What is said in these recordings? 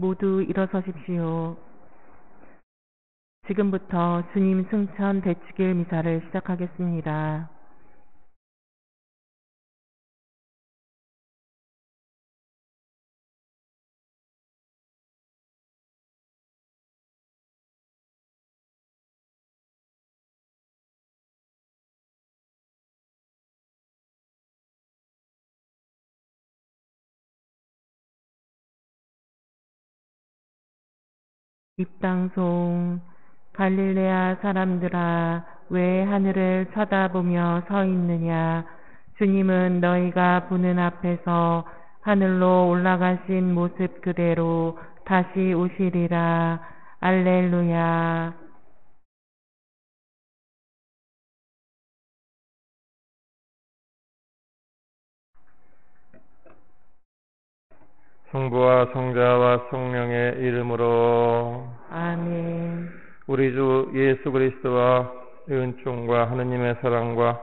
모두 일어서십시오. 지금부터 주님 승천 대축일 미사를 시작하겠습니다. 입당송. 갈릴레아 사람들아, 왜 하늘을 쳐다보며 서 있느냐? 주님은 너희가 보는 앞에서 하늘로 올라가신 모습 그대로 다시 오시리라. 알렐루야. 성부와 성자와 성령의 이름으로 아멘. 우리 주 예수 그리스도와 은총과 하느님의 사랑과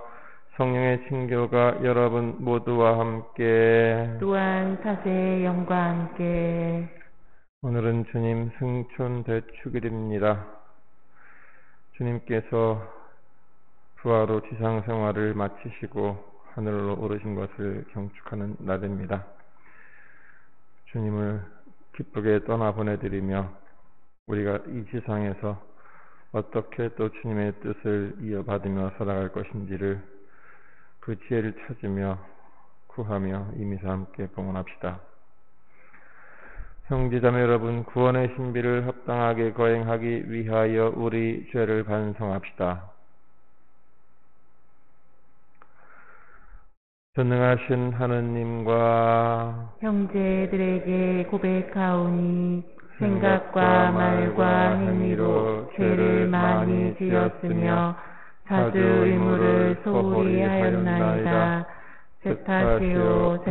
성령의 친교가 여러분 모두와 함께 또한 사세의 영과 함께. 오늘은 주님 승천 대축일입니다. 주님께서 부하로 지상 생활을 마치시고 하늘로 오르신 것을 경축하는 날입니다. 주님을 기쁘게 떠나보내드리며 우리가 이 지상에서 어떻게 또 주님의 뜻을 이어받으며 살아갈 것인지를 그 지혜를 찾으며 구하며 이 미사 함께 봉헌합시다. 형제자매 여러분, 구원의 신비를 합당하게 거행하기 위하여 우리 죄를 반성합시다. 전능하신 하느님과 형제들에게 고백하오니 생각과 말과 행위로 죄를 많이 지었으며 자주 의무를 소홀히 하였나이다. 제 탓이요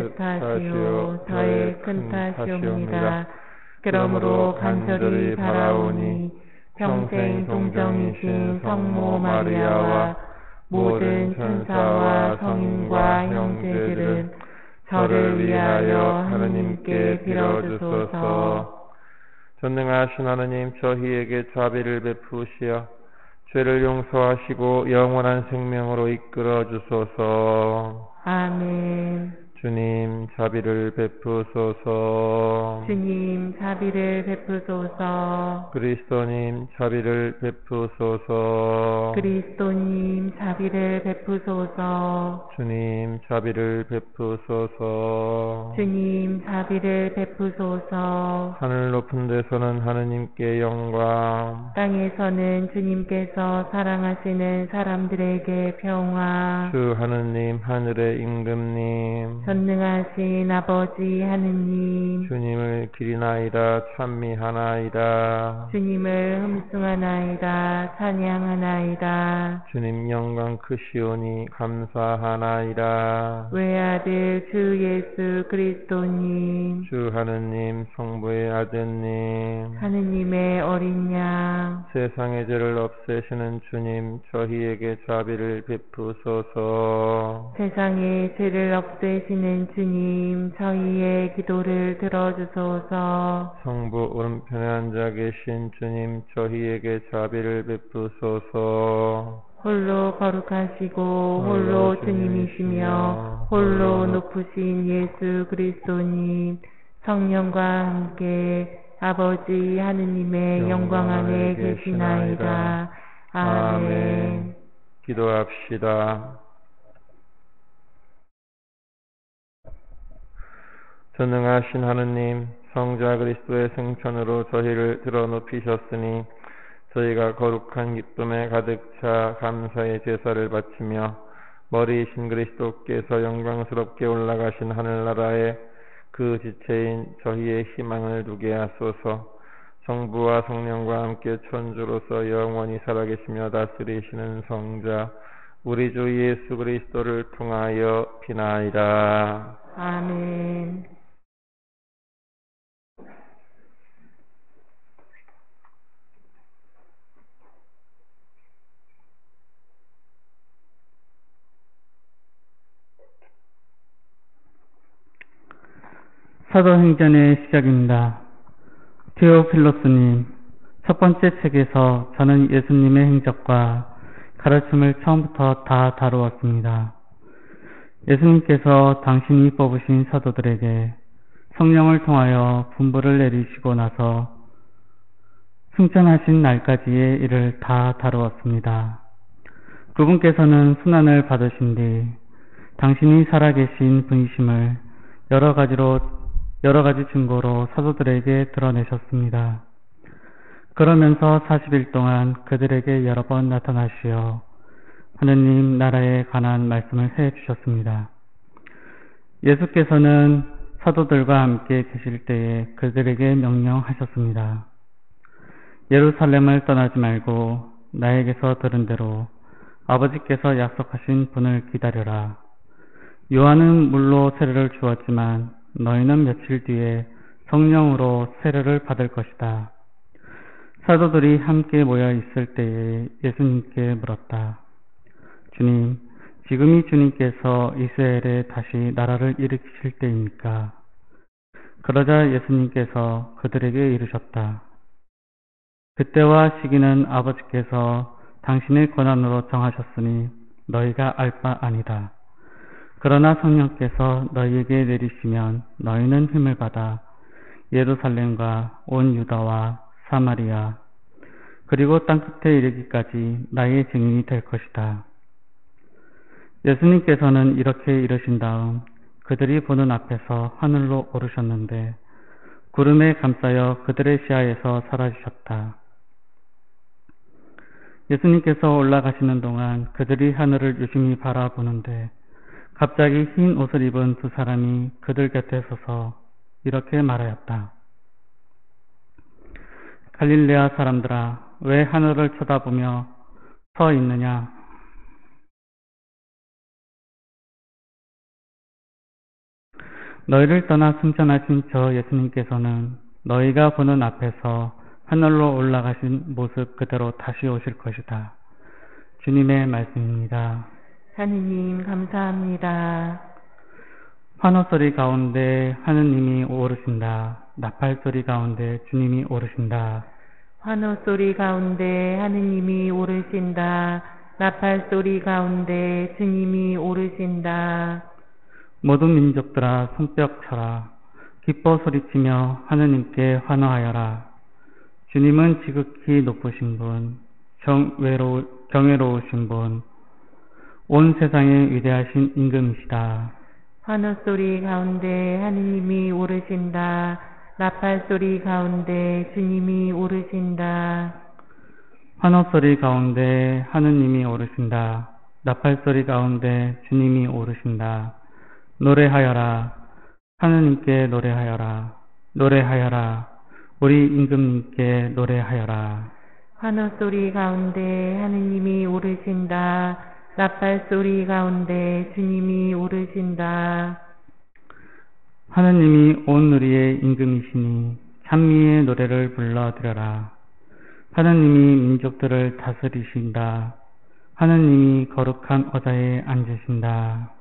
저의 큰 탓이옵니다. 그러므로 간절히 바라오니 평생 동정이신 성모 마리아와 모든 천사와 성인과 형제들은 저를 위하여 하느님께 빌어주소서. 전능하신 하느님, 저희에게 자비를 베푸시어 죄를 용서하시고 영원한 생명으로 이끌어 주소서. 아멘. 주님, 자비를 베푸소서. 주님, 자비를 베푸소서. 그리스도님, 자비를 베푸소서. 그리스도님, 자비를 베푸소서. 주님, 자비를 베푸소서. 주님, 자비를 베푸소서. 하늘 높은 데서는 하느님께 영광, 땅에서는 주님께서 사랑하시는 사람들에게 평화. 주 하느님, 하늘의 임금님, 전능하신 아버지 하느님, 주님을 기리나이다 찬미하나이다. 주님을 흠숭하나이다 찬양하나이다. 주님 영광 크시오니 감사하나이다. 외아들 주 예수 그리스도님, 주 하느님, 성부의 아드님, 하느님의 어린 양, 세상의 죄를 없애시는 주님, 저희에게 자비를 베푸소서. 세상의 죄를 없애시는 주님, 저희의 기도를 들어주소서. 성부 오른편에 앉아 계신 주님, 저희에게 자비를 베푸소서. 홀로 거룩하시고 홀로 주님이시며 홀로 높으신 예수 그리스도님, 성령과 함께 아버지 하느님의 영광 안에 계시나이다. 아멘. 기도합시다. 전능하신 하느님, 성자 그리스도의 승천으로 저희를 들어 높이셨으니 저희가 거룩한 기쁨에 가득 차 감사의 제사를 바치며 머리이신 그리스도께서 영광스럽게 올라가신 하늘나라에 그 지체인 저희의 희망을 두게 하소서. 성부와 성령과 함께 천주로서 영원히 살아계시며 다스리시는 성자 우리 주 예수 그리스도를 통하여 비나이다. 아멘. 사도행전의 시작입니다. 테오필로스님, 첫 번째 책에서 저는 예수님의 행적과 가르침을 처음부터 다 다루었습니다. 예수님께서 당신이 뽑으신 사도들에게 성령을 통하여 분부를 내리시고 나서 승천하신 날까지의 일을 다 다루었습니다. 그분께서는 순환을 받으신 뒤 당신이 살아계신 분이심을 여러 가지 증거로 사도들에게 드러내셨습니다. 그러면서 40일 동안 그들에게 여러 번 나타나시어 하느님 나라에 관한 말씀을 해 주셨습니다. 예수께서는 사도들과 함께 계실 때에 그들에게 명령하셨습니다. 예루살렘을 떠나지 말고 나에게서 들은 대로 아버지께서 약속하신 분을 기다려라. 요한은 물로 세례를 주었지만 너희는 며칠 뒤에 성령으로 세례를 받을 것이다. 사도들이 함께 모여 있을 때에 예수님께 물었다. 주님, 지금이 주님께서 이스라엘에 다시 나라를 일으키실 때입니까? 그러자 예수님께서 그들에게 이르셨다. 그때와 시기는 아버지께서 당신의 권한으로 정하셨으니 너희가 알 바 아니다. 그러나 성령께서 너희에게 내리시면 너희는 힘을 받아 예루살렘과 온 유다와 사마리아 그리고 땅끝에 이르기까지 나의 증인이 될 것이다. 예수님께서는 이렇게 이르신 다음 그들이 보는 앞에서 하늘로 오르셨는데 구름에 감싸여 그들의 시야에서 사라지셨다. 예수님께서 올라가시는 동안 그들이 하늘을 유심히 바라보는데 갑자기 흰 옷을 입은 두 사람이 그들 곁에 서서 이렇게 말하였다. 갈릴레아 사람들아, 왜 하늘을 쳐다보며 서 있느냐? 너희를 떠나 승천하신 저 예수님께서는 너희가 보는 앞에서 하늘로 올라가신 모습 그대로 다시 오실 것이다. 주님의 말씀입니다. 하느님 감사합니다. 환호소리 가운데 하느님이 오르신다. 나팔소리 가운데 주님이 오르신다. 환호소리 가운데 하느님이 오르신다. 나팔소리 가운데 주님이 오르신다. 모든 민족들아 손뼉 쳐라. 기뻐 소리치며 하느님께 환호하여라. 주님은 지극히 높으신 분, 경외로우신 분, 온 세상에 위대하신 임금이시다. 환호소리 가운데 하느님이 오르신다. 나팔소리 가운데 주님이 오르신다. 환호소리 가운데 하느님이 오르신다. 나팔소리 가운데 주님이 오르신다. 노래하여라. 하느님께 노래하여라. 노래하여라. 우리 임금님께 노래하여라. 환호소리 가운데 하느님이 오르신다. 나팔소리 가운데 주님이 오르신다. 하느님이 온 누리의 임금이시니 찬미의 노래를 불러드려라. 하느님이 민족들을 다스리신다. 하느님이 거룩한 어자에 앉으신다.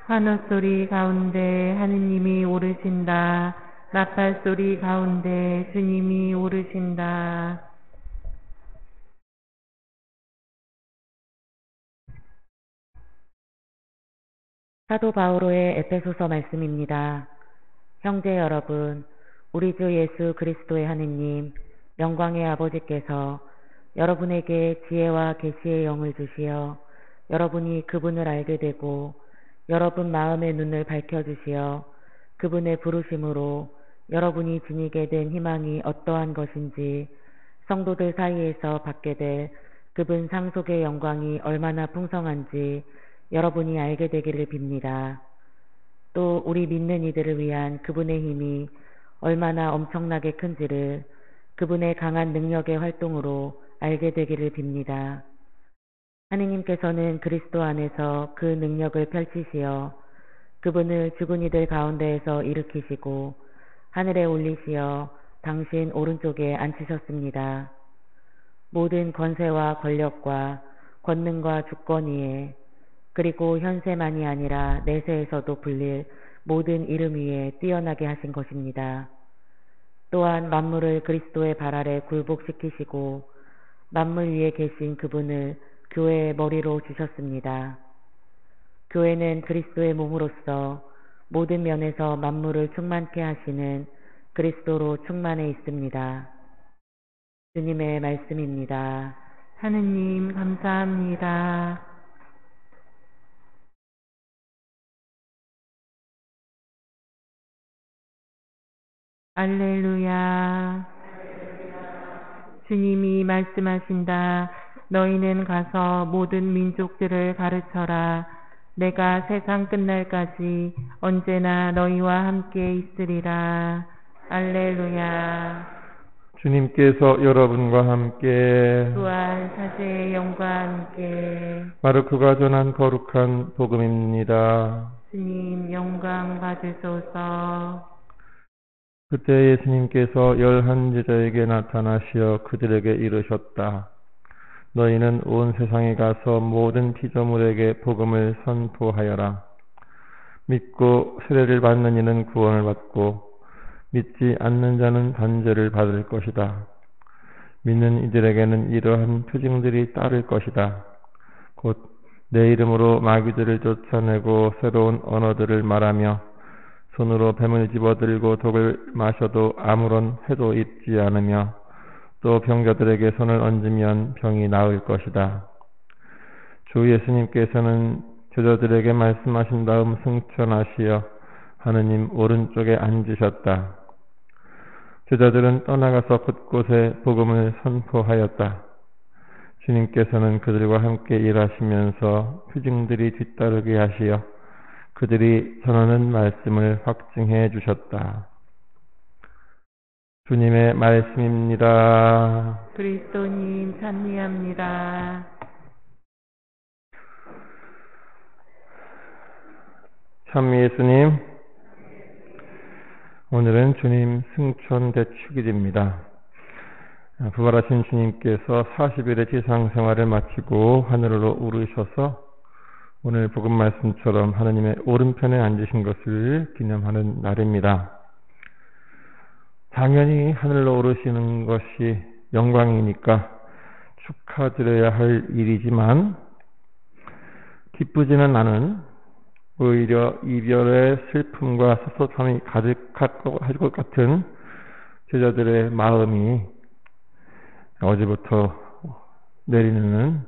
환호소리 가운데 하느님이 오르신다. 나팔소리 가운데 주님이 오르신다. 사도 바오로의 에베소서 말씀입니다. 형제 여러분, 우리 주 예수 그리스도의 하느님, 영광의 아버지께서 여러분에게 지혜와 계시의 영을 주시어 여러분이 그분을 알게 되고 여러분 마음의 눈을 밝혀주시어 그분의 부르심으로 여러분이 지니게 된 희망이 어떠한 것인지 성도들 사이에서 받게 될 그분 상속의 영광이 얼마나 풍성한지 여러분이 알게 되기를 빕니다. 또 우리 믿는 이들을 위한 그분의 힘이 얼마나 엄청나게 큰지를 그분의 강한 능력의 활동으로 알게 되기를 빕니다. 하느님께서는 그리스도 안에서 그 능력을 펼치시어 그분을 죽은 이들 가운데에서 일으키시고 하늘에 올리시어 당신 오른쪽에 앉히셨습니다. 모든 권세와 권력과 권능과 주권 위에 그리고 현세만이 아니라 내세에서도 불릴 모든 이름 위에 뛰어나게 하신 것입니다. 또한 만물을 그리스도의 발 아래 굴복시키시고 만물 위에 계신 그분을 교회의 머리로 주셨습니다. 교회는 그리스도의 몸으로서 모든 면에서 만물을 충만케 하시는 그리스도로 충만해 있습니다. 주님의 말씀입니다. 하느님 감사합니다. 알렐루야. 주님이 말씀하신다. 너희는 가서 모든 민족들을 가르쳐라. 내가 세상 끝날까지 언제나 너희와 함께 있으리라. 알렐루야. 주님께서 여러분과 함께 또한 사제의 영과 함께 마르크가 전한 거룩한 복음입니다. 주님 영광 받으소서. 그때 예수님께서 11제자에게 나타나시어 그들에게 이르셨다. 너희는 온 세상에 가서 모든 피조물에게 복음을 선포하여라. 믿고 세례를 받는 이는 구원을 받고 믿지 않는 자는 단죄를 받을 것이다. 믿는 이들에게는 이러한 표징들이 따를 것이다. 곧 내 이름으로 마귀들을 쫓아내고 새로운 언어들을 말하며 손으로 뱀을 집어들고 독을 마셔도 아무런 해도 입지 않으며 또 병자들에게 손을 얹으면 병이 나을 것이다. 주 예수님께서는 제자들에게 말씀하신 다음 승천하시어 하느님 오른쪽에 앉으셨다. 제자들은 떠나가서 곳곳에 복음을 선포하였다. 주님께서는 그들과 함께 일하시면서 표징들이 뒤따르게 하시어 그들이 전하는 말씀을 확증해 주셨다. 주님의 말씀입니다. 그리스도님 찬미합니다. 참 예수님, 오늘은 주님 승천 대축일입니다. 부활하신 주님께서 40일의 지상생활을 마치고 하늘로 오르셔서 오늘 복음 말씀처럼 하느님의 오른편에 앉으신 것을 기념하는 날입니다. 당연히 하늘로 오르시는 것이 영광이니까 축하드려야 할 일이지만 기쁘지는 않은, 오히려 이별의 슬픔과 섭섭함이 가득할 것 같은 제자들의 마음이 어제부터 내리는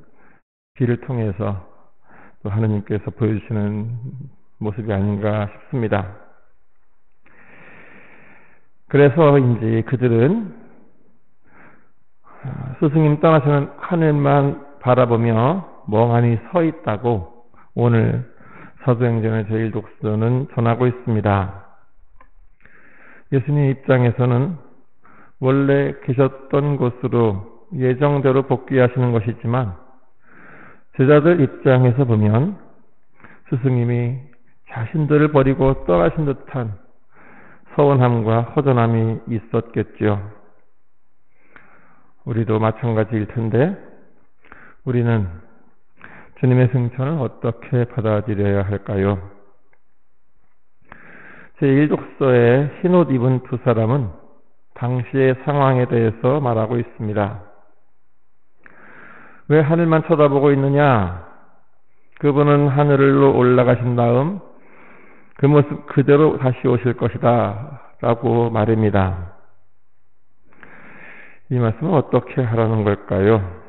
비를 통해서 또 하느님께서 보여주시는 모습이 아닌가 싶습니다. 그래서인지 그들은 스승님 떠나시는 하늘만 바라보며 멍하니 서 있다고 오늘 사도행전의 제1독서는 전하고 있습니다. 예수님 입장에서는 원래 계셨던 곳으로 예정대로 복귀하시는 것이지만 제자들 입장에서 보면 스승님이 자신들을 버리고 떠나신 듯한 서운함과 허전함이 있었겠죠. 우리도 마찬가지일 텐데 우리는 주님의 승천을 어떻게 받아들여야 할까요? 제1독서의 흰옷 입은 두 사람은 당시의 상황에 대해서 말하고 있습니다. 왜 하늘만 쳐다보고 있느냐? 그분은 하늘로 올라가신 다음 그 모습 그대로 다시 오실 것이다 라고 말입니다. 이 말씀은 어떻게 하라는 걸까요?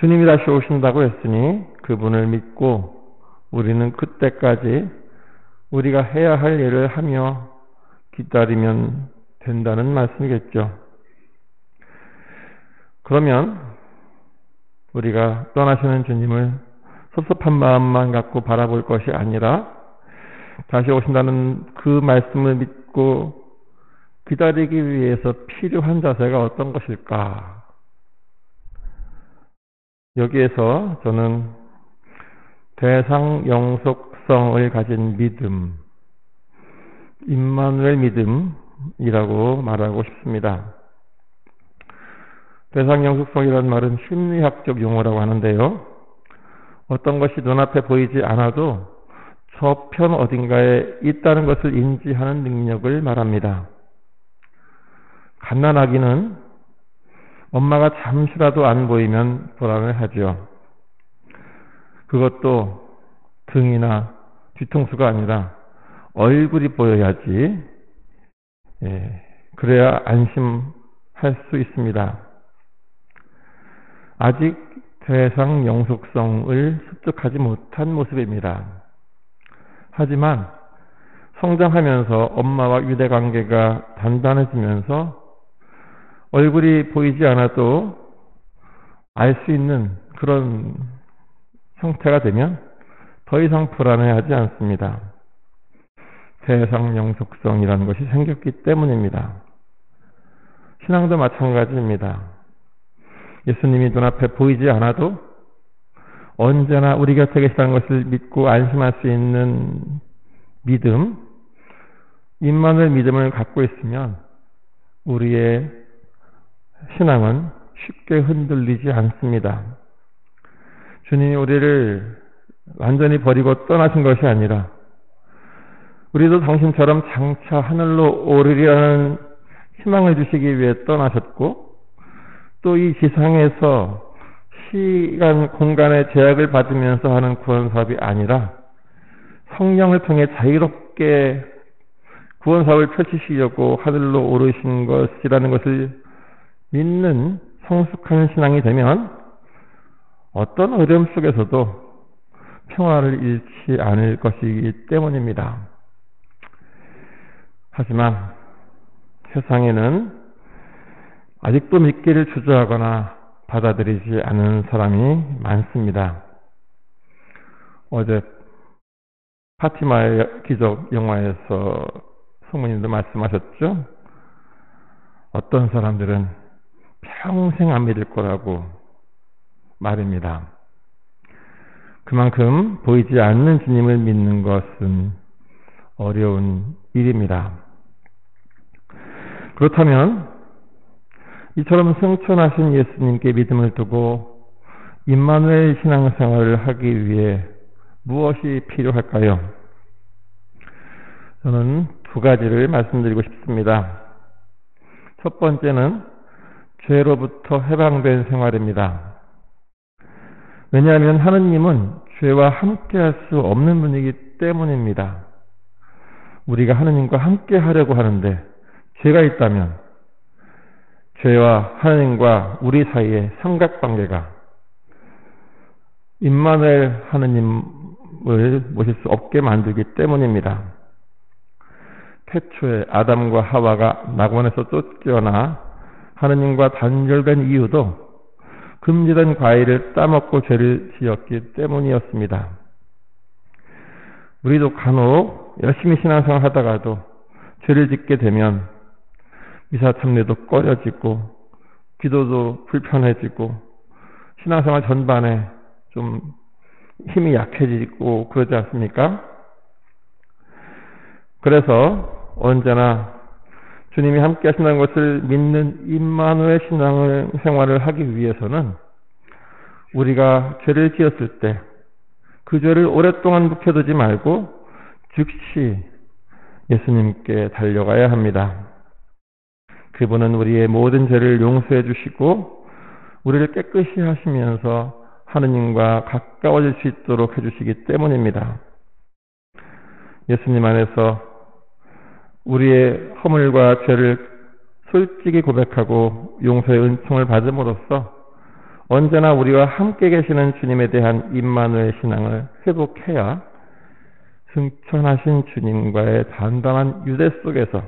주님이 다시 오신다고 했으니 그분을 믿고 우리는 그때까지 우리가 해야 할 일을 하며 기다리면 된다는 말씀이겠죠. 그러면 우리가 떠나시는 주님을 섭섭한 마음만 갖고 바라볼 것이 아니라 다시 오신다는 그 말씀을 믿고 기다리기 위해서 필요한 자세가 어떤 것일까? 여기에서 저는 대상 영속성을 가진 믿음, 임마누엘 믿음이라고 말하고 싶습니다. 대상 영속성이라는 말은 심리학적 용어라고 하는데요. 어떤 것이 눈앞에 보이지 않아도 서편 어딘가에 있다는 것을 인지하는 능력을 말합니다. 갓난아기는 엄마가 잠시라도 안 보이면 불안해하죠. 그것도 등이나 뒤통수가 아니라 얼굴이 보여야지, 그래야 안심할 수 있습니다. 아직 대상 영속성을 습득하지 못한 모습입니다. 하지만 성장하면서 엄마와 유대관계가 단단해지면서 얼굴이 보이지 않아도 알 수 있는 그런 형태가 되면 더 이상 불안해하지 않습니다. 대상 영속성이라는 것이 생겼기 때문입니다. 신앙도 마찬가지입니다. 예수님이 눈앞에 보이지 않아도 언제나 우리 곁에 계시다는 것을 믿고 안심할 수 있는 믿음, 임마누엘 믿음을 갖고 있으면 우리의 신앙은 쉽게 흔들리지 않습니다. 주님이 우리를 완전히 버리고 떠나신 것이 아니라 우리도 당신처럼 장차 하늘로 오르리라는 희망을 주시기 위해 떠나셨고, 또 이 지상에서 시간, 공간의 제약을 받으면서 하는 구원 사업이 아니라 성령을 통해 자유롭게 구원 사업을 펼치시려고 하늘로 오르신 것이라는 것을 믿는 성숙한 신앙이 되면 어떤 어려움 속에서도 평화를 잃지 않을 것이기 때문입니다. 하지만 세상에는 아직도 믿기를 주저하거나 받아들이지 않은 사람이 많습니다. 어제 파티마의 기적 영화에서 성모님도 말씀하셨죠? 어떤 사람들은 평생 안 믿을 거라고 말입니다. 그만큼 보이지 않는 주님을 믿는 것은 어려운 일입니다. 그렇다면 이처럼 승천하신 예수님께 믿음을 두고 임마누엘 신앙생활을 하기 위해 무엇이 필요할까요? 저는 두 가지를 말씀드리고 싶습니다. 첫 번째는 죄로부터 해방된 생활입니다. 왜냐하면 하느님은 죄와 함께할 수 없는 분이기 때문입니다. 우리가 하느님과 함께 하려고 하는데 죄가 있다면 죄와 하느님과 우리 사이의 삼각관계가 임마누엘 하느님을 모실 수 없게 만들기 때문입니다. 태초에 아담과 하와가 낙원에서 쫓겨나 하느님과 단절된 이유도 금지된 과일을 따먹고 죄를 지었기 때문이었습니다. 우리도 간혹 열심히 신앙생활 하다가도 죄를 짓게 되면 미사 참례도 꺼려지고 기도도 불편해지고 신앙생활 전반에 좀 힘이 약해지고 그러지 않습니까? 그래서 언제나 주님이 함께 하신다는 것을 믿는 임마누엘 신앙생활을 하기 위해서는 우리가 죄를 지었을 때 그 죄를 오랫동안 묵혀두지 말고 즉시 예수님께 달려가야 합니다. 그분은 우리의 모든 죄를 용서해 주시고 우리를 깨끗이 하시면서 하느님과 가까워질 수 있도록 해주시기 때문입니다. 예수님 안에서 우리의 허물과 죄를 솔직히 고백하고 용서의 은총을 받음으로써 언제나 우리와 함께 계시는 주님에 대한 임마누엘 신앙을 회복해야 승천하신 주님과의 단단한 유대 속에서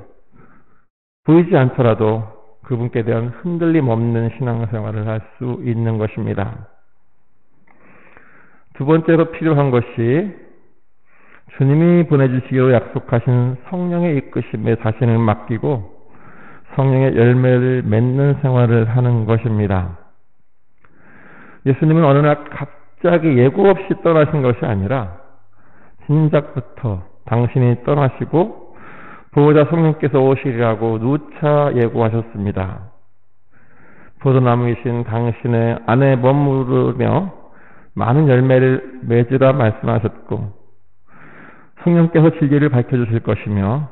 보이지 않더라도 그분께 대한 흔들림 없는 신앙생활을 할 수 있는 것입니다. 두 번째로 필요한 것이 주님이 보내주시기로 약속하신 성령의 이끄심에 자신을 맡기고 성령의 열매를 맺는 생활을 하는 것입니다. 예수님은 어느 날 갑자기 예고 없이 떠나신 것이 아니라 진작부터 당신이 떠나시고 보호자 성령께서 오시리라고 누차 예고하셨습니다. 포도나무이신 당신의 안에 머무르며 많은 열매를 맺으라 말씀하셨고 성령께서 진리를 밝혀주실 것이며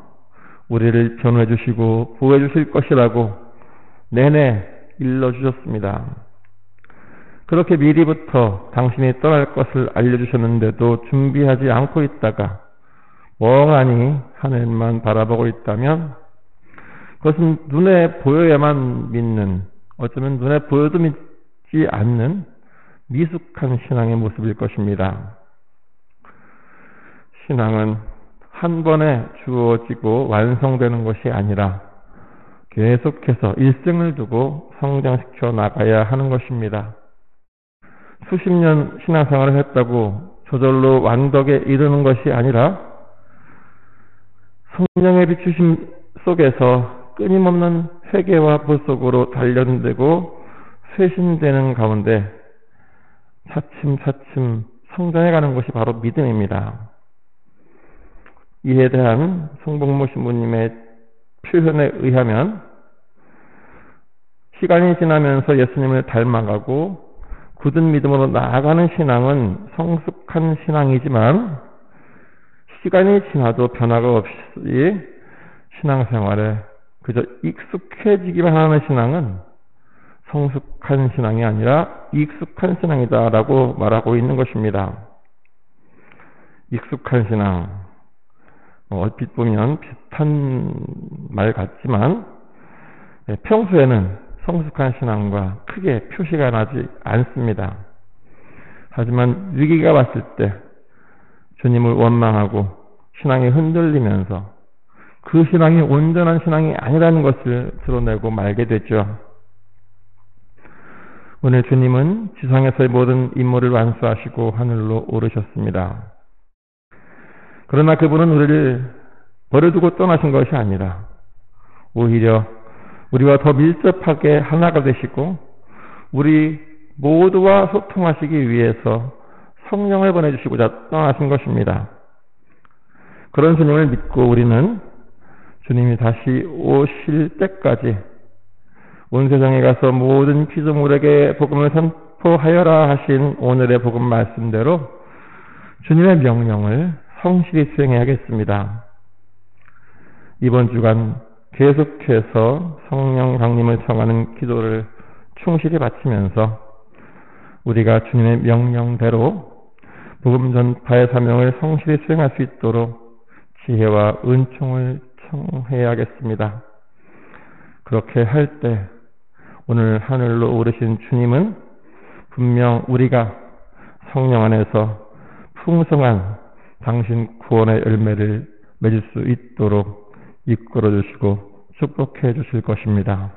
우리를 변호해 주시고 보호해 주실 것이라고 내내 일러주셨습니다. 그렇게 미리부터 당신이 떠날 것을 알려주셨는데도 준비하지 않고 있다가 멍하니 하늘만 바라보고 있다면 그것은 눈에 보여야만 믿는, 어쩌면 눈에 보여도 믿지 않는 미숙한 신앙의 모습일 것입니다. 신앙은 한 번에 주어지고 완성되는 것이 아니라 계속해서 일생을 두고 성장시켜 나가야 하는 것입니다. 수십 년 신앙생활을 했다고 저절로 완덕에 이르는 것이 아니라 성령의 비추심 속에서 끊임없는 회개와 보속으로 단련되고 쇄신되는 가운데 차츰차츰 성장해가는 것이 바로 믿음입니다. 이에 대한 송복모 신부님의 표현에 의하면 시간이 지나면서 예수님을 닮아가고 굳은 믿음으로 나아가는 신앙은 성숙한 신앙이지만 시간이 지나도 변화가 없이 신앙생활에 그저 익숙해지기만 하는 신앙은 성숙한 신앙이 아니라 익숙한 신앙이다라고 말하고 있는 것입니다. 익숙한 신앙, 얼핏 보면 비슷한 말 같지만 평소에는 성숙한 신앙과 크게 표시가 나지 않습니다. 하지만 위기가 왔을 때 주님을 원망하고 신앙이 흔들리면서 그 신앙이 온전한 신앙이 아니라는 것을 드러내고 말게 되죠. 오늘 주님은 지상에서의 모든 임무를 완수하시고 하늘로 오르셨습니다. 그러나 그분은 우리를 버려두고 떠나신 것이 아니라 오히려 우리와 더 밀접하게 하나가 되시고 우리 모두와 소통하시기 위해서 성령을 보내주시고자 떠나신 것입니다. 그런 주님을 믿고 우리는 주님이 다시 오실 때까지 온 세상에 가서 모든 피조물에게 복음을 선포하여라 하신 오늘의 복음 말씀대로 주님의 명령을 성실히 수행해야겠습니다. 이번 주간 계속해서 성령 강림을 청하는 기도를 충실히 바치면서 우리가 주님의 명령대로 복음 전파의 사명을 성실히 수행할 수 있도록 지혜와 은총을 청해야겠습니다. 그렇게 할 때 오늘 하늘로 오르신 주님은 분명 우리가 성령 안에서 풍성한 당신 구원의 열매를 맺을 수 있도록 이끌어 주시고 축복해 주실 것입니다.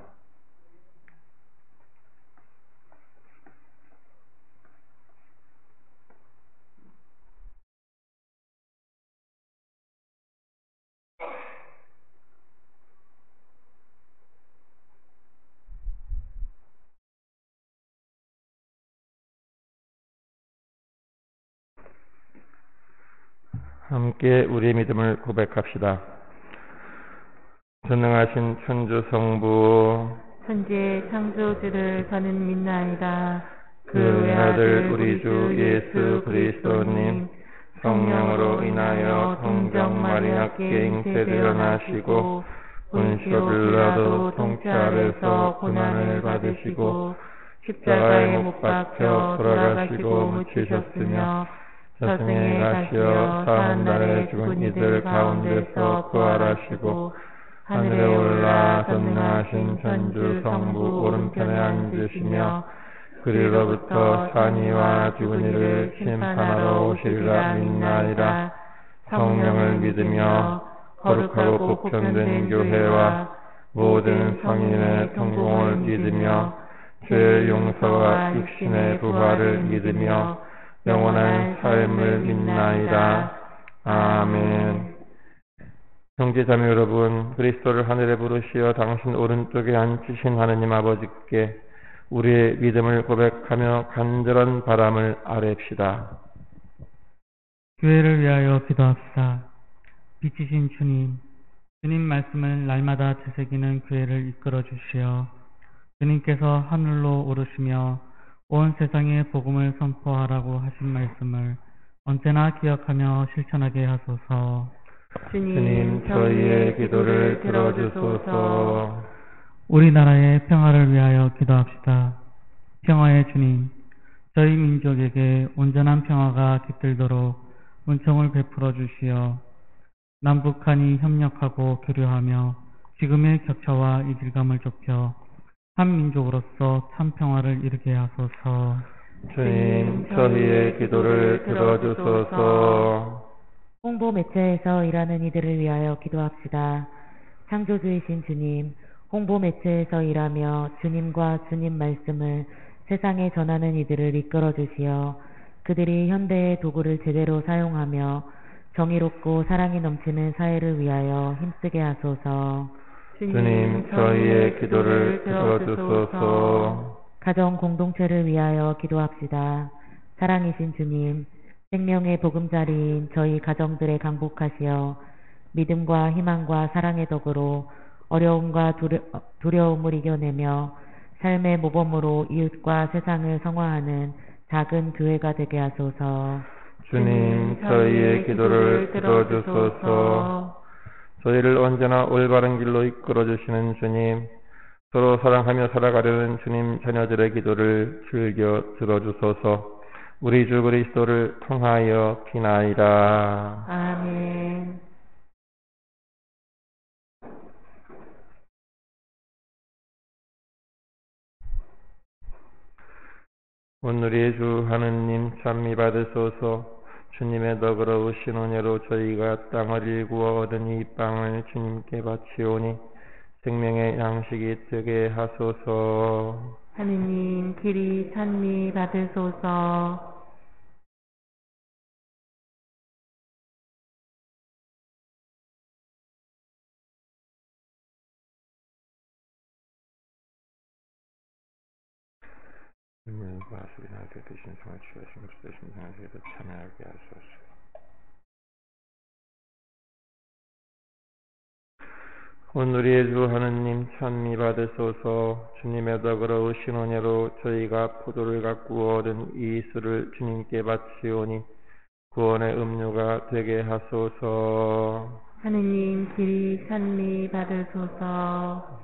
함께 우리의 믿음을 고백합시다. 전능하신 천주 성부 천지의 창조주를 저는 믿나이다. 그 외아들 우리 주 예수 그리스도님 성령으로 인하여 동정 마리아께 잉태되어 나시고 본시오 빌라도 통치 아래서 고난을 받으시고 십자가에 못 박혀 돌아가시고 묻히셨으며 저승에 가시어 사흘 날에 죽은 이들 가운데서 부활하시고 하늘에 올라 전능하신 천주 성부 오른편에 앉으시며 그리로부터 산이와 죽은 이를 심판하러 오시리라 믿나이다. 성령을 믿으며 거룩하고 복편된 교회와 모든 성인의 성공을 믿으며 죄의 용서와 육신의 부활을 믿으며 영원한 삶을 믿나이다. 아멘. 형제자매 여러분, 그리스도를 하늘에 부르시어 당신 오른쪽에 앉히신 하느님 아버지께 우리의 믿음을 고백하며 간절한 바람을 아뢰읍시다. 교회를 위하여 기도합시다. 빛이신 주님, 주님 말씀을 날마다 되새기는 교회를 이끌어 주시어 주님께서 하늘로 오르시며 온 세상에 복음을 선포하라고 하신 말씀을 언제나 기억하며 실천하게 하소서. 주님, 저희의 기도를 들어주소서. 우리나라의 평화를 위하여 기도합시다. 평화의 주님, 저희 민족에게 온전한 평화가 깃들도록 은총을 베풀어 주시어 남북한이 협력하고 교류하며 지금의 격차와 이질감을 좁혀 한 민족으로서 참 평화를 이루게 하소서. 주님, 저희의 기도를 들어주소서. 홍보 매체에서 일하는 이들을 위하여 기도합시다. 창조주이신 주님, 홍보 매체에서 일하며 주님과 주님 말씀을 세상에 전하는 이들을 이끌어 주시어 그들이 현대의 도구를 제대로 사용하며 정의롭고 사랑이 넘치는 사회를 위하여 힘쓰게 하소서. 주님, 저희의 기도를 들어주소서. 가정 공동체를 위하여 기도합시다. 사랑이신 주님, 생명의 보금자리인 저희 가정들에 강복하시어 믿음과 희망과 사랑의 덕으로 어려움과 두려움을 이겨내며 삶의 모범으로 이웃과 세상을 성화하는 작은 교회가 되게 하소서. 주님, 저희의 기도를 들어주소서. 저희를 언제나 올바른 길로 이끌어주시는 주님, 서로 사랑하며 살아가려는 주님 자녀들의 기도를 즐겨 들어주소서. 우리 주 그리스도를 통하여 비나이다. 아멘. 오늘의 주 하느님 찬미 받으소서. 주님의 너그러우신 은혜로 저희가 땅을 일구어 얻은 이 빵을 주님께 바치오니 생명의 양식이 되게 하소서. 하느님, 길이 찬미 받으소서. 물과 술이나 되신 성을 취하신 그리스도 심상에서 참여하게 하소서. 오늘의 주 하느님 찬미 받으소서. 주님의 너그러우신 은혜로 저희가 포도를 가꾸어 얻은 이 술을 주님께 바치오니 구원의 음료가 되게 하소서. 하느님, 길이 찬미 받으소서.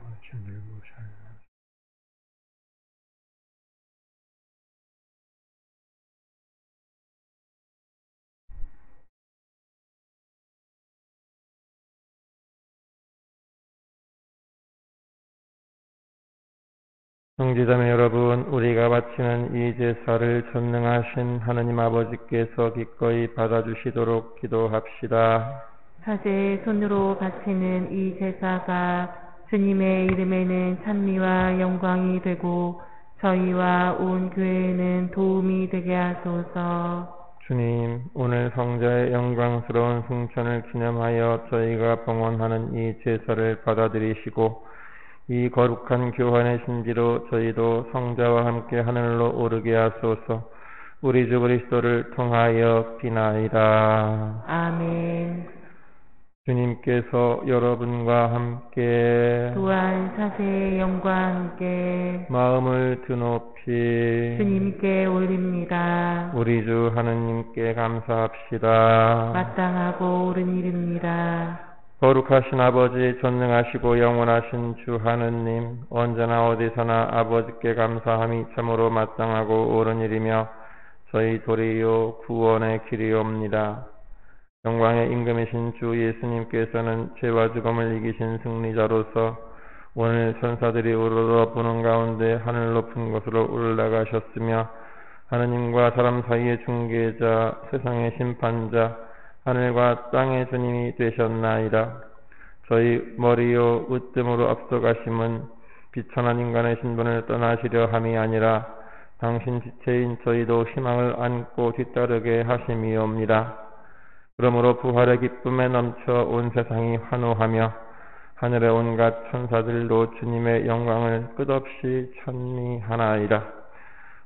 형제자매 여러분, 우리가 바치는 이 제사를 전능하신 하느님 아버지께서 기꺼이 받아주시도록 기도합시다. 사제 손으로 바치는 이 제사가 주님의 이름에는 찬미와 영광이 되고 저희와 온 교회에는 도움이 되게 하소서. 주님, 오늘 성자의 영광스러운 승천을 기념하여 저희가 봉헌하는 이 제사를 받아들이시고 이 거룩한 교환의 신지로 저희도 성자와 함께 하늘로 오르게 하소서. 우리 주 그리스도를 통하여 비나이다. 아멘. 주님께서 여러분과 함께 또한 사세의 영과 함께 마음을 드높이 주님께 올립니다. 우리 주 하느님께 감사합시다. 마땅하고 옳은 일입니다. 거룩하신 아버지, 전능하시고 영원하신 주 하느님, 언제나 어디서나 아버지께 감사함이 참으로 마땅하고 옳은 일이며 저희 도리요 구원의 길이옵니다. 영광의 임금이신 주 예수님께서는 죄와 죽음을 이기신 승리자로서 오늘 천사들이 우러러 보는 가운데 하늘 높은 곳으로 올라가셨으며 하느님과 사람 사이의 중개자, 세상의 심판자, 하늘과 땅의 주님이 되셨나이다. 저희 머리요 으뜸으로 앞서가심은 비천한 인간의 신분을 떠나시려 함이 아니라 당신 지체인 저희도 희망을 안고 뒤따르게 하심이옵니다. 그러므로 부활의 기쁨에 넘쳐 온 세상이 환호하며 하늘의 온갖 천사들도 주님의 영광을 끝없이 찬미하나이다.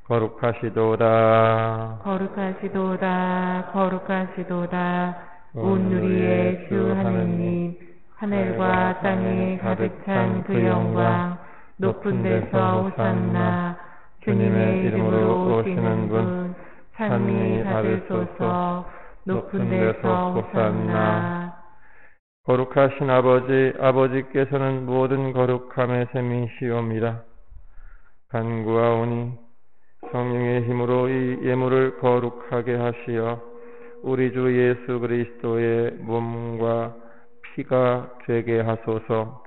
거룩하시도다. 거룩하시도다. 거룩하시도다. 온 우리의 주 하느님, 하늘과 땅에 가득 찬 그 영광, 높은 데서 호산나. 주님의 이름으로 오시는 분, 찬미 받으소서. 높은 데서 호산나. 거룩하신 아버지, 아버지께서는 모든 거룩함의 셈이시옵니다. 간구하오니 성령의 힘으로 이 예물을 거룩하게 하시어 우리 주 예수 그리스도의 몸과 피가 되게 하소서.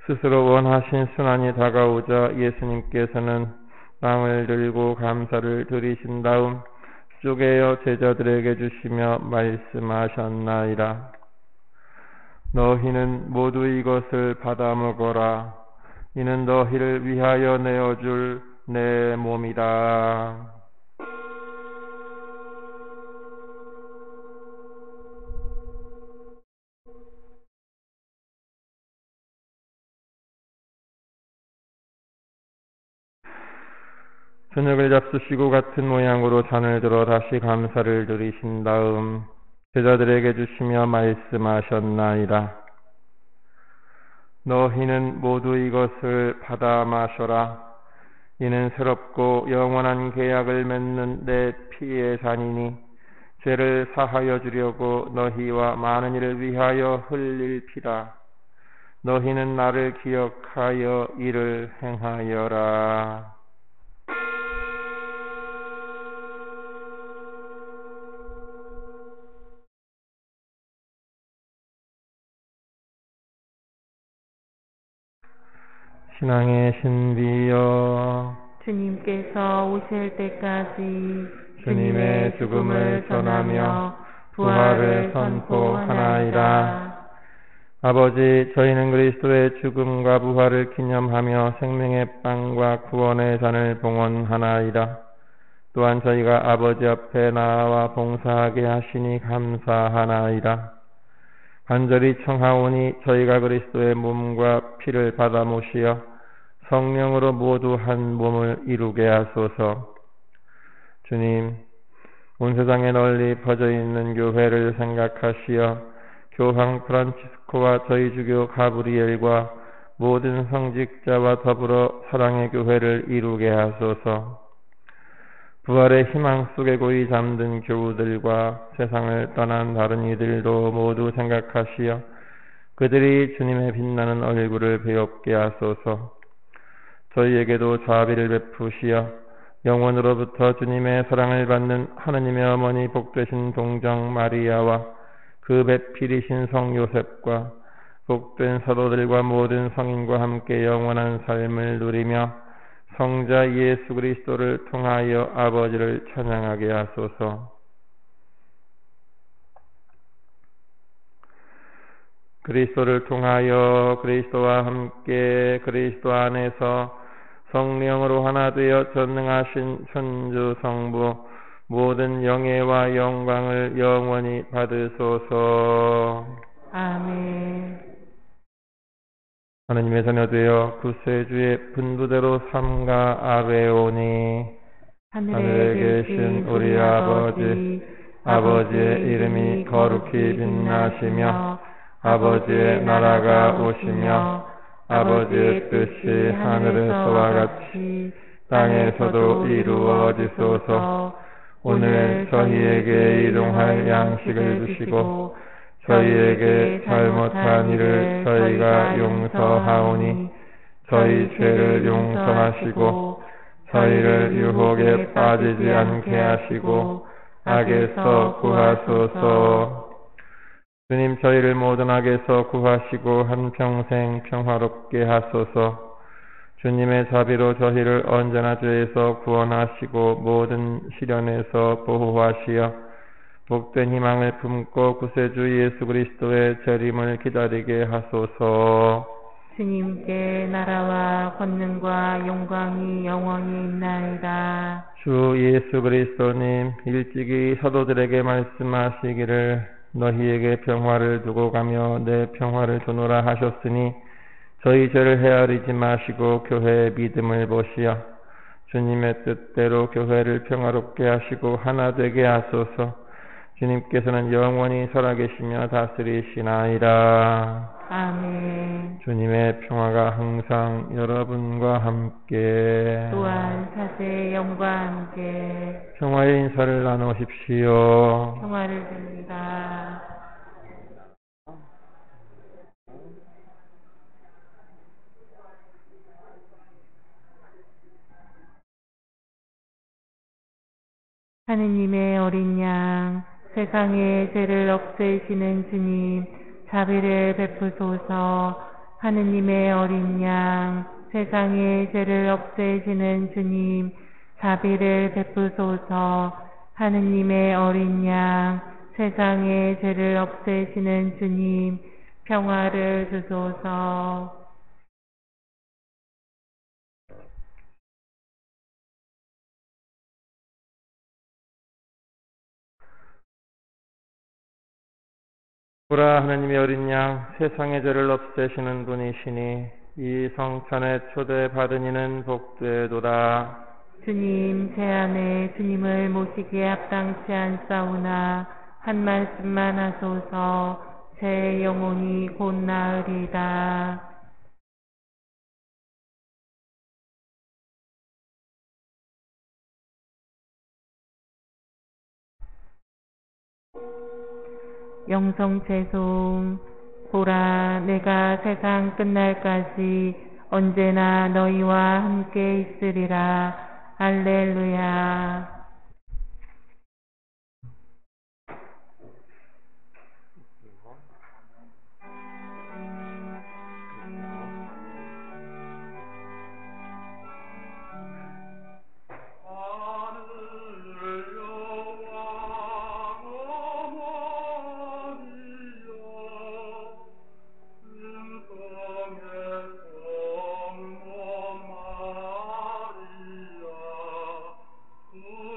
스스로 원하신 순환이 다가오자 예수님께서는 빵을 들고 감사를 드리신 다음 쪼개어 제자들에게 주시며 말씀하셨나이다. 너희는 모두 이것을 받아 먹어라. 이는 너희를 위하여 내어줄 내 몸이다. 저녁을 잡수시고 같은 모양으로 잔을 들어 다시 감사를 드리신 다음 제자들에게 주시며 말씀하셨나이다. 너희는 모두 이것을 받아 마셔라. 이는 새롭고 영원한 계약을 맺는 내 피의 잔이니 죄를 사하여 주려고 너희와 많은 이를 위하여 흘릴 피라. 너희는 나를 기억하여 이를 행하여라. 신앙의 신비여, 주님께서 오실 때까지 주님의 죽음을 전하며 부활을 선포하나이다. 아버지, 저희는 그리스도의 죽음과 부활을 기념하며 생명의 빵과 구원의 잔을 봉헌하나이다. 또한 저희가 아버지 앞에 나와 봉사하게 하시니 감사하나이다. 간절히 청하오니 저희가 그리스도의 몸과 피를 받아 모시어 성령으로 모두 한 몸을 이루게 하소서. 주님, 온 세상에 널리 퍼져 있는 교회를 생각하시어 교황 프란치스코와 저희 주교 가브리엘과 모든 성직자와 더불어 사랑의 교회를 이루게 하소서. 부활의 희망 속에 고이 잠든 교우들과 세상을 떠난 다른 이들도 모두 생각하시어 그들이 주님의 빛나는 얼굴을 배웁게 하소서. 저희에게도 자비를 베푸시어 영원으로부터 주님의 사랑을 받는 하느님의 어머니 복되신 동정 마리아와 그 배필이신 성 요셉과 복된 사도들과 모든 성인과 함께 영원한 삶을 누리며 성자 예수 그리스도를 통하여 아버지를 찬양하게 하소서. 그리스도를 통하여 그리스도와 함께 그리스도 안에서 성령으로 하나 되어 전능하신 천주 성부 모든 영예와 영광을 영원히 받으소서. 아멘. 하느님의 자녀되어 구세주의 분부대로 삼가 아뢰오니 하늘에 계신 우리 아버지, 아버지의 이름이 거룩히 빛나시며 아버지의 나라가 오시며 아버지의 뜻이 하늘에서와 같이 땅에서도 이루어지소서. 오늘 저희에게 일용할 양식을 주시고 저희에게 잘못한 일을 저희가 용서하오니 저희 죄를 용서하시고 저희를 유혹에 빠지지 않게 하시고 악에서 구하소서. 주님, 저희를 모든 악에서 구하시고 한평생 평화롭게 하소서. 주님의 자비로 저희를 언제나 죄에서 구원하시고 모든 시련에서 보호하시어 복된 희망을 품고 구세주 예수 그리스도의 재림을 기다리게 하소서. 주님께 나라와 권능과 영광이 영원히 있나이다. 주 예수 그리스도님, 일찍이 사도들에게 말씀하시기를 너희에게 평화를 두고 가며 내 평화를 주노라 하셨으니 저희 죄를 헤아리지 마시고 교회의 믿음을 보시어 주님의 뜻대로 교회를 평화롭게 하시고 하나 되게 하소서. 주님께서는 영원히 살아계시며 다스리시나이다. 아멘. 주님의 평화가 항상 여러분과 함께 또한 사제의 영과 함께 평화의 인사를 나누십시오. 평화를 줍니다. 하느님의 어린 양, 세상의 죄를 없애시는 주님, 자비를 베푸소서. 하느님의 어린 양, 세상의 죄를 없애시는 주님, 자비를 베푸소서. 하느님의 어린 양, 세상의 죄를 없애시는 주님, 평화를 주소서. 보라, 하느님의 어린 양, 세상의 죄를 없애시는 분이시니 이 성찬에 초대받은 이는 복되도다. 주님, 제 안에 주님을 모시기에 합당치 않사오나 한 말씀만 하소서. 제 영혼이 곧 나으리다. 영성채송. 보라, 내가 세상 끝날까지 언제나 너희와 함께 있으리라. 할렐루야. Maria,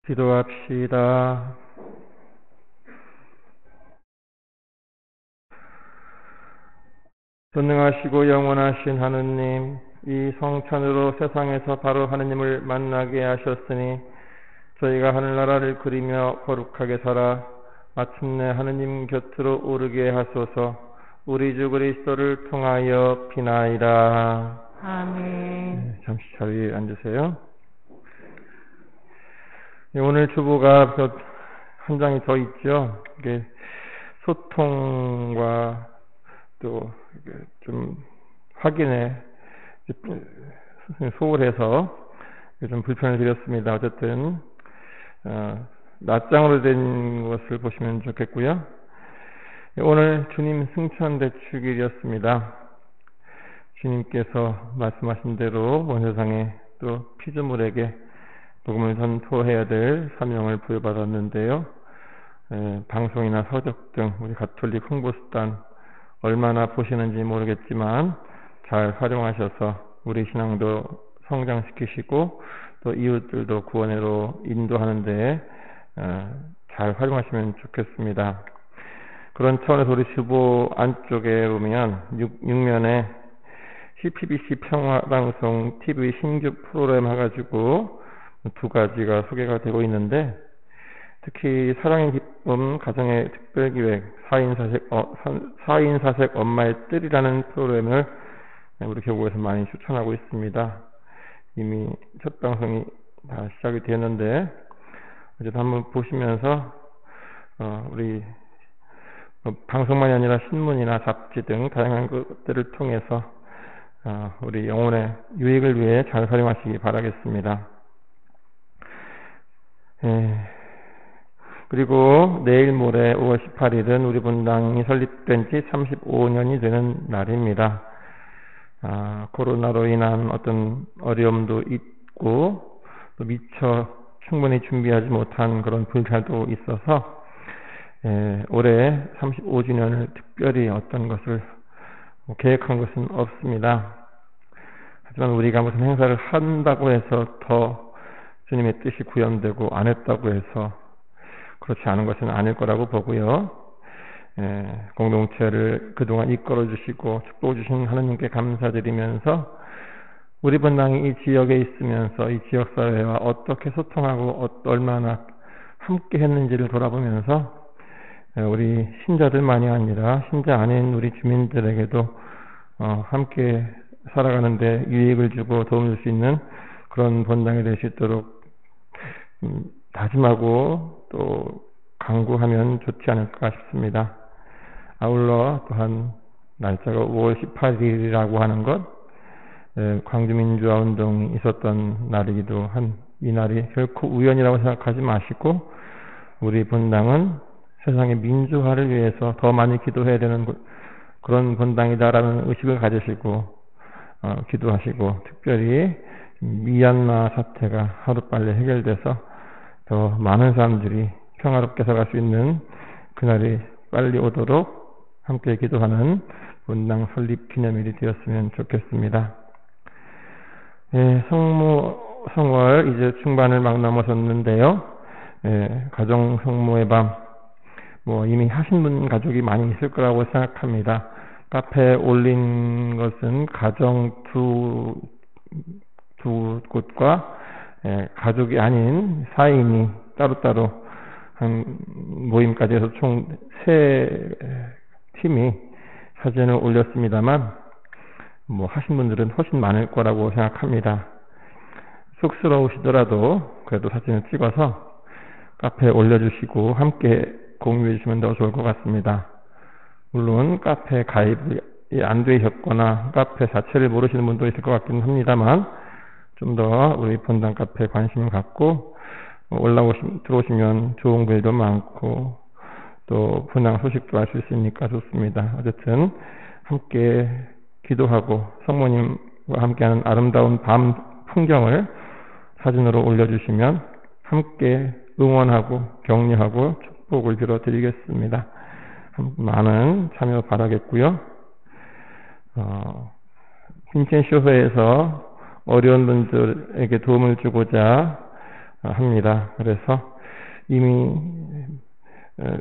기도합시다. 전능하시고 영원하신 하느님, 이 성찬으로 세상에서 바로 하느님을 만나게 하셨으니 저희가 하늘나라를 그리며 거룩하게 살아 마침내 하느님 곁으로 오르게 하소서. 우리 주 그리스도를 통하여 비나이다. 아멘. 잠시 자리에 앉으세요. 오늘 주보가 한 장이 더 있죠. 이게 소통과 또 좀 확인에 소홀해서 좀 불편을 드렸습니다. 어쨌든 낱장으로 된 것을 보시면 좋겠고요. 오늘 주님 승천 대축일이었습니다. 주님께서 말씀하신 대로 온 세상에 또 피조물에게 복음을 전토해야 될 사명을 부여받았는데요. 방송이나 서적 등 우리 가톨릭 홍보수단 얼마나 보시는지 모르겠지만 잘 활용하셔서 우리 신앙도 성장시키시고 또 이웃들도 구원으로 인도하는데 잘 활용하시면 좋겠습니다. 그런 차원에서 우리 주보 안쪽에 보면 6면에 CPBC 평화방송 TV 신규 프로그램 해가지고 두 가지가 소개가 되고 있는데, 특히 사랑의 기쁨 가정의 특별기획 4인 사색 엄마의 뜰이라는 프로그램을 우리 교구에서 많이 추천하고 있습니다. 이미 첫 방송이 다 시작이 되었는데 어쨌든 한번 보시면서 우리 방송만이 아니라 신문이나 잡지 등 다양한 것들을 통해서 우리 영혼의 유익을 위해 잘 활용하시기 바라겠습니다. 그리고 내일 모레 5월 18일은 우리 분당이 설립된 지 35년이 되는 날입니다. 코로나로 인한 어떤 어려움도 있고 또 미처 충분히 준비하지 못한 그런 불찰도 있어서 올해 35주년을 특별히 어떤 것을 계획한 것은 없습니다. 하지만 우리가 무슨 행사를 한다고 해서 더 주님의 뜻이 구현되고 안 했다고 해서 그렇지 않은 것은 아닐 거라고 보고요. 공동체를 그동안 이끌어 주시고 축복해 주신 하나님께 감사드리면서 우리 분당이 이 지역에 있으면서 이 지역사회와 어떻게 소통하고 얼마나 함께 했는지를 돌아보면서 우리 신자들만이 아니라 신자 아닌 우리 주민들에게도 함께 살아가는데 유익을 주고 도움을 줄 수 있는 그런 본당이 될 수 있도록 다짐하고 또 강구하면 좋지 않을까 싶습니다. 아울러 또한 날짜가 5월 18일이라고 하는 것, 광주민주화운동이 있었던 날이기도 한 이 날이 결코 우연이라고 생각하지 마시고 우리 본당은 세상의 민주화를 위해서 더 많이 기도해야 되는 그런 본당이다라는 의식을 가지시고 기도하시고, 특별히 미얀마 사태가 하루빨리 해결돼서 더 많은 사람들이 평화롭게 살아갈 수 있는 그날이 빨리 오도록 함께 기도하는 본당 설립 기념일이 되었으면 좋겠습니다. 성월 이제 중반을 막 넘어섰는데요. 가정 성모의 밤, 이미 하신 분 가족이 많이 있을 거라고 생각합니다. 카페에 올린 것은 가정 두 곳과 가족이 아닌 사인이 따로따로 한 모임까지 해서 총 3팀이 사진을 올렸습니다만, 하신 분들은 훨씬 많을 거라고 생각합니다. 쑥스러우시더라도 그래도 사진을 찍어서 카페에 올려주시고 함께 공유해 주시면 더 좋을 것 같습니다. 물론 카페 가입이 안 되셨거나 카페 자체를 모르시는 분도 있을 것 같긴 합니다만, 좀 더 우리 본당 카페에 관심을 갖고 들어오시면 좋은 글도 많고 또 본당 소식도 알 수 있으니까 좋습니다. 어쨌든 함께 기도하고 성모님과 함께하는 아름다운 밤 풍경을 사진으로 올려주시면 함께 응원하고 격려하고 축복을 빌어드리겠습니다. 많은 참여 바라겠고요. 빈첸쇼회에서 어려운 분들에게 도움을 주고자 합니다. 그래서 이미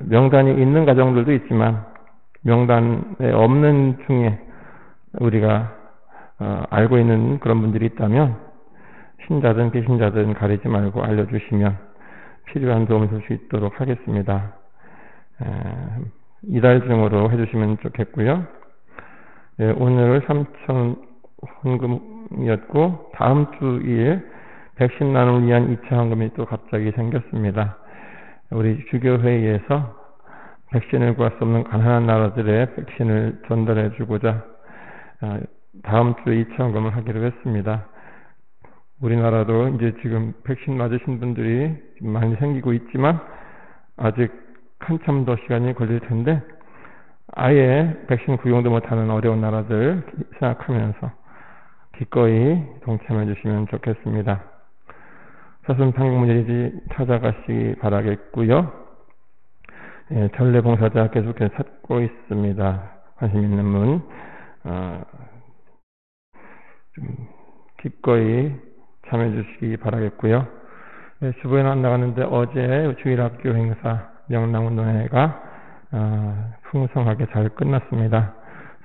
명단이 있는 가정들도 있지만 명단에 없는 중에 우리가 알고 있는 그런 분들이 있다면 신자든 비신자든 가리지 말고 알려주시면 필요한 도움을 줄 수 있도록 하겠습니다. 이달 중으로 해주시면 좋겠고요. 오늘 3,000원 헌금이었고 다음 주일 백신 나눔을 위한 2차 헌금이 또 갑자기 생겼습니다. 우리 주교회의에서 백신을 구할 수 없는 가난한 나라들의 백신을 전달해 주고자 다음 주에 2차 헌금을 하기로 했습니다. 우리나라도 이제 지금 백신 맞으신 분들이 많이 생기고 있지만 아직 한참 더 시간이 걸릴 텐데 아예 백신 구용도 못하는 어려운 나라들 생각하면서 기꺼이 동참해 주시면 좋겠습니다. 사슴탕육문제지 찾아가시기 바라겠고요. 전례봉사자 계속해서 찾고 있습니다. 관심 있는 분 좀 기꺼이 참여해 주시기 바라겠고요. 주보에는 안 나갔는데 어제 주일학교 행사 명랑운동회가 풍성하게 잘 끝났습니다.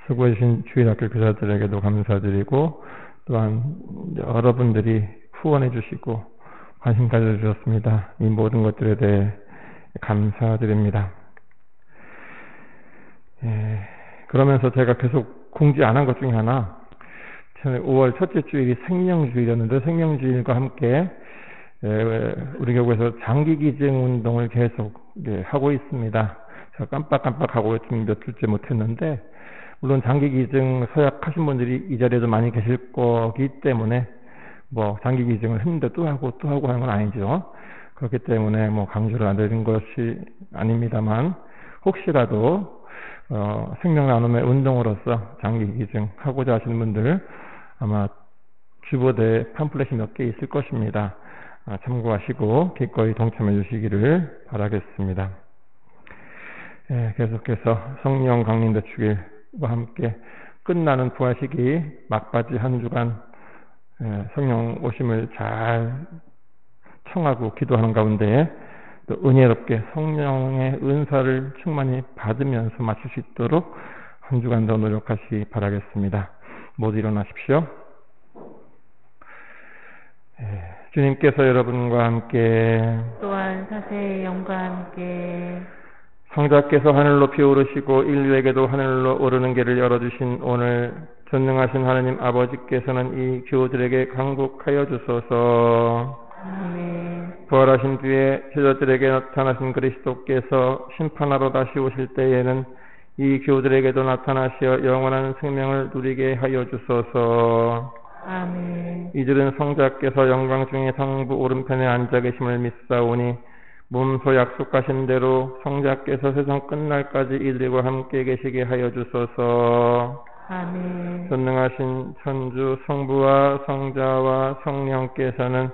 수고해주신 주일학교 교사들에게도 감사드리고 또한 여러분들이 후원해 주시고 관심 가져주셨습니다. 이 모든 것들에 대해 감사드립니다. 그러면서 제가 계속 공지 안 한 것 중에 하나, 5월 첫째 주일이 생명주일이었는데 생명주일과 함께 우리 교구에서 장기기증 운동을 계속 하고 있습니다. 제가 깜빡하고 좀 몇 주째 못했는데 물론 장기기증 서약하신 분들이 이 자리에도 많이 계실 거기 때문에 장기기증을 했는데 또 하고 하는 건 아니죠. 그렇기 때문에 강조를 안 드리는 것이 아닙니다만 혹시라도 생명나눔의 운동으로서 장기기증 하고자 하시는 분들 아마 주보대에 팜플렛이 몇 개 있을 것입니다. 참고하시고 기꺼이 동참해 주시기를 바라겠습니다. 계속해서 성령 강림대 축일과 함께 끝나는 부활시기 막바지 한 주간 성령 오심을 잘 청하고 기도하는 가운데 또 은혜롭게 성령의 은사를 충만히 받으면서 마칠 수 있도록 한 주간 더 노력하시기 바라겠습니다. 모두 일어나십시오. 주님께서 여러분과 함께 또한 사세의 영과 함께 성자께서 하늘로 피오르시고 인류에게도 하늘로 오르는 길을 열어주신 오늘 전능하신 하나님 아버지께서는 이 교우들에게 강복하여 주소서. 아멘. 부활하신 뒤에 제자들에게 나타나신 그리스도께서 심판하러 다시 오실 때에는 이 교우들에게도 나타나시어 영원한 생명을 누리게 하여 주소서. 아멘. 이들은 성자께서 영광 중에 상부 오른편에 앉아 계심을 믿사오니 몸소 약속하신 대로 성자께서 세상 끝날까지 이들과 함께 계시게 하여 주소서. 아멘. 전능하신 천주 성부와 성자와 성령께서는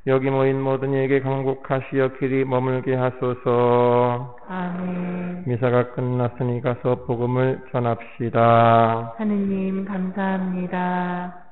여기 모인 모든 이에게 강복하시어 길이 머물게 하소서. 아멘. 미사가 끝났으니 가서 복음을 전합시다. 하느님 감사합니다.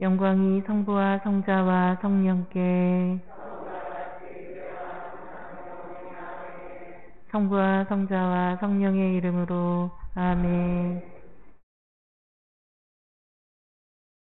영광이 성부와 성자와 성령께 성부와 성자와 성령의 이름으로 아멘.